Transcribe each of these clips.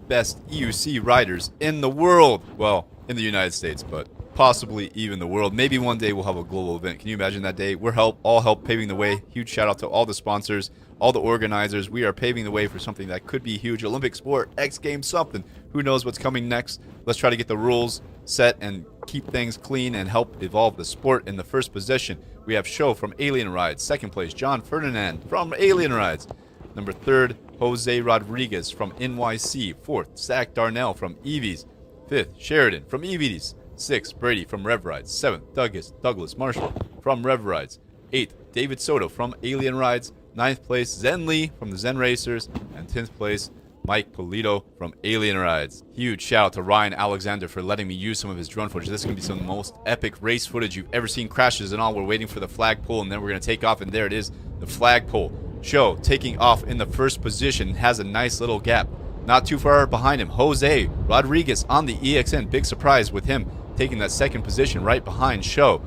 best EUC riders in the world. Well, in the United States, but possibly even the world. Maybe one day we'll have a global event. Can you imagine that day? We're all help paving the way. Huge shout out to all the sponsors, all the organizers. We are paving the way for something that could be huge. Olympic sport, X Games, something. Who knows what's coming next? Let's try to get the rules set and keep things clean and help evolve the sport. In the first position, we have Show from Alien Rides. Second place, John Ferdinand from Alien Rides. Number third, Jose Rodriguez from NYC. Fourth, Zach Darnell from EVs. Fifth, Sheridan from EVs. Sixth, Brady from Rev Rides. Seventh, Douglas Marshall from Rev Rides. Eighth, David Soto from Alien Rides. Ninth place, Zen Lee from the Zen Racers. And 10th place, Mike Polito from Alien Rides. Huge shout out to Ryan Alexander for letting me use some of his drone footage. This is going to be some of the most epic race footage you've ever seen. Crashes and all. We're waiting for the flagpole, and then we're going to take off, and there it is, the flagpole. Show taking off in the first position, has a nice little gap. Not too far behind him, Jose Rodriguez on the EXN. Big surprise with him taking that second position right behind Show.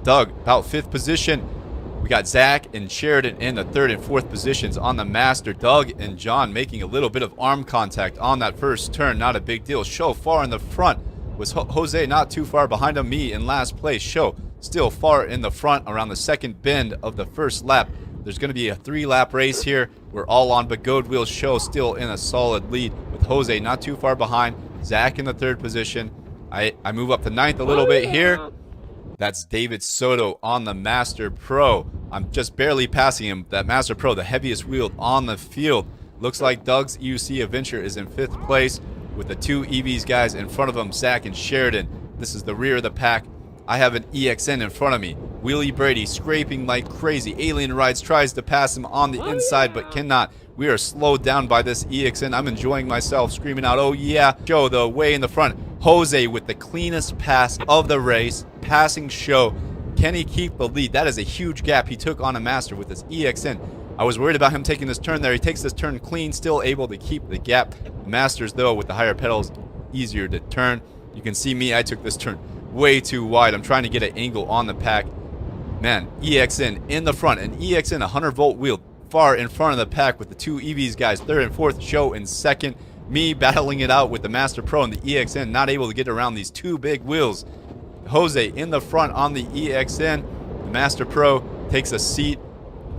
Doug, about 5th position. We got Zach and Sheridan in the 3rd and 4th positions on the Master. Doug and John making a little bit of arm contact on that first turn. Not a big deal. Show far in the front. Was Jose not too far behind him. Me in last place. Show still far in the front around the second bend of the first lap. There's going to be a 3-lap race here. We're all on Begode wheels. Show still in a solid lead with Jose not too far behind. Zach in the 3rd position. I move up to 9th a little bit here. That's David Soto on the Master Pro. I'm just barely passing him. That Master Pro, the heaviest wheel on the field. Looks like Doug's EUC Adventure is in 5th place with the 2 EVs guys in front of him, Zach and Sheridan. This is the rear of the pack. I have an EXN in front of me. Wheelie Brady scraping like crazy. Alien Rides tries to pass him on the inside but cannot. We are slowed down by this EXN. I'm enjoying myself, screaming out, oh yeah. Show though, way in the front. Jose with the cleanest pass of the race, passing Show. Can he keep the lead? That is a huge gap he took on a Master with his EXN. I was worried about him taking this turn there. He takes this turn clean, still able to keep the gap. The Masters though, with the higher pedals, easier to turn. You can see me, I took this turn way too wide. I'm trying to get an angle on the pack. Man, EXN in the front, an EXN 100-volt wheel far in front of the pack with the 2 EVs guys, 3rd and 4th. Show in 2nd. Me battling it out with the Master Pro and the EXN, not able to get around these 2 big wheels. Jose in the front on the EXN. The Master Pro takes a seat.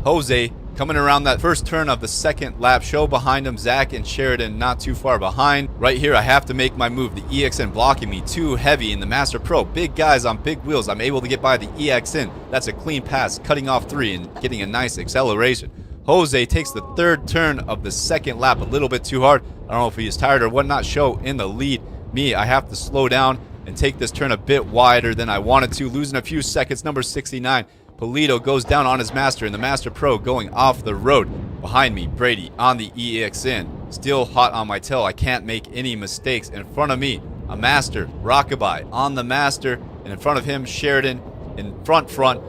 Jose coming around that first turn of the 2nd lap. Show behind him. Zach and Sheridan not too far behind. Right here, I have to make my move. The EXN blocking me too heavy, and the Master Pro, big guys on big wheels. I'm able to get by the EXN. That's a clean pass, cutting off 3 and getting a nice acceleration. Jose takes the 3rd turn of the 2nd lap a little bit too hard. I don't know if he is tired or whatnot. Show in the lead. Me, I have to slow down and take this turn a bit wider than I wanted to, losing a few seconds. Number 69, Polito goes down on his Master, and the Master Pro going off the road. Behind me, Brady on the EXN. Still hot on my tail. I can't make any mistakes. In front of me, a Master, Rockabye on the Master, and in front of him, Sheridan in front,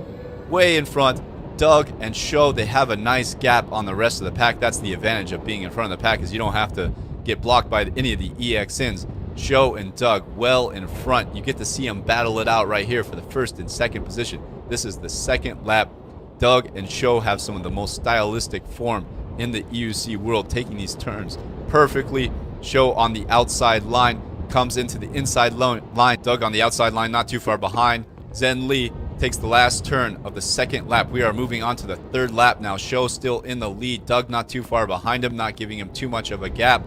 way in front. Doug and Show, they have a nice gap on the rest of the pack. That's the advantage of being in front of the pack, is you don't have to get blocked by any of the EXNs. Show and Doug well in front. You get to see them battle it out right here for the 1st and 2nd position. This is the 2nd lap. Doug and Show have some of the most stylistic form in the EUC world, taking these turns perfectly. Show on the outside line, comes into the inside line. Doug on the outside line, not too far behind. Zen Lee takes the last turn of the 2nd lap. We are moving on to the 3rd lap now. Show still in the lead. Doug not too far behind him, not giving him too much of a gap.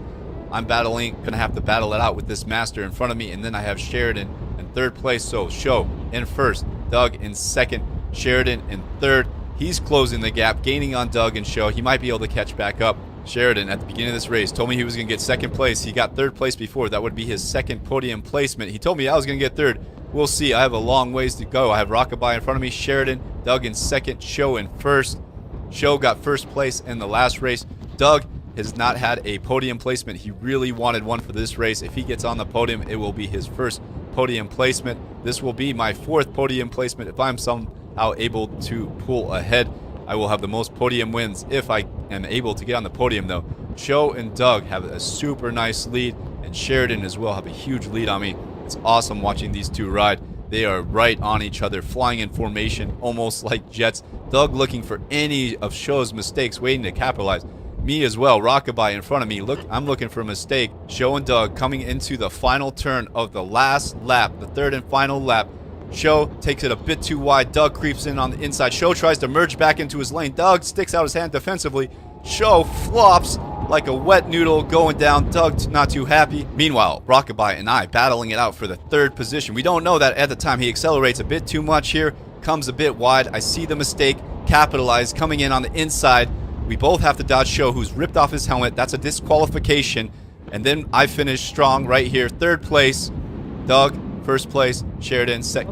I'm gonna have to battle it out with this Master in front of me, and then I have Sheridan in 3rd place. So Show in 1st, Doug in 2nd, Sheridan in 3rd. He's closing the gap, gaining on Doug and Show. He might be able to catch back up. Sheridan at the beginning of this race told me he was gonna get 2nd place. He got 3rd place before. That would be his 2nd podium placement. He told me I was gonna get 3rd. We'll see. I have a long ways to go. I have Rockabye in front of me, Sheridan, Doug in 2nd, Show in 1st. Show got 1st place in the last race. Doug has not had a podium placement. He really wanted one for this race. If he gets on the podium, it will be his 1st podium placement. This will be my 4th podium placement. If I'm somehow able to pull ahead, I will have the most podium wins if I am able to get on the podium though. Show and Doug have a super nice lead, and Sheridan as well have a huge lead on me. It's awesome watching these 2 ride. They are right on each other, flying in formation, almost like jets. Doug looking for any of Show's mistakes, waiting to capitalize. Me as well. Rockabye in front of me. Look, I'm looking for a mistake. Show and Doug coming into the final turn of the last lap, the third and final lap. Show takes it a bit too wide. Doug creeps in on the inside. Show tries to merge back into his lane. Doug sticks out his hand defensively. Show flops like a wet noodle going down. Doug not too happy. Meanwhile, Rockabye and I battling it out for the third position. We don't know that at the time. He accelerates a bit too much here. Comes a bit wide. I see the mistake. Capitalize. Coming in on the inside. We both have to dodge Show, who's ripped off his helmet. That's a disqualification. And then I finish strong right here. Third place. Doug, first place. Sheridan, second.